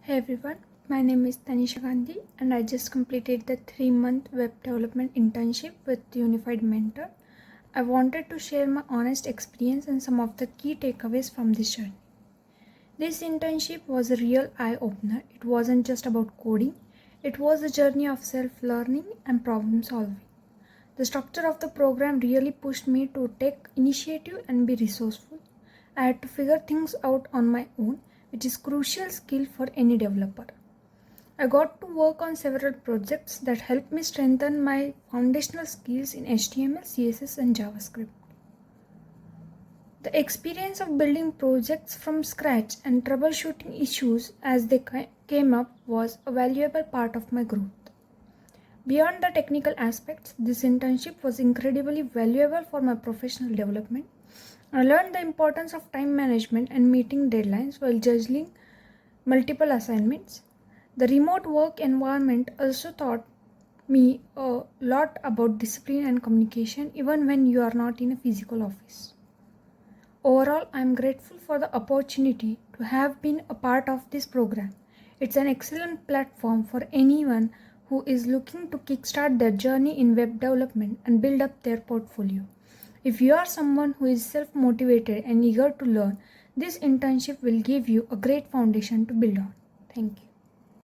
Hey everyone, my name is Tanisha Gandhi and I just completed the 3-month web development internship with Unified Mentor. I wanted to share my honest experience and some of the key takeaways from this journey. This internship was a real eye-opener. It wasn't just about coding, it was a journey of self-learning and problem solving. The structure of the program really pushed me to take initiative and be resourceful. I had to figure things out on my own, which is crucial skill for any developer. I got to work on several projects that helped me strengthen my foundational skills in HTML, CSS and JavaScript. The experience of building projects from scratch and troubleshooting issues as they came up was a valuable part of my growth. Beyond the technical aspects, this internship was incredibly valuable for my professional development. I learned the importance of time management and meeting deadlines while juggling multiple assignments. The remote work environment also taught me a lot about discipline and communication even when you are not in a physical office. Overall, I am grateful for the opportunity to have been a part of this program. It's an excellent platform for anyone who is looking to kickstart their journey in web development and build up their portfolio. If you are someone who is self-motivated and eager to learn, this internship will give you a great foundation to build on. Thank you.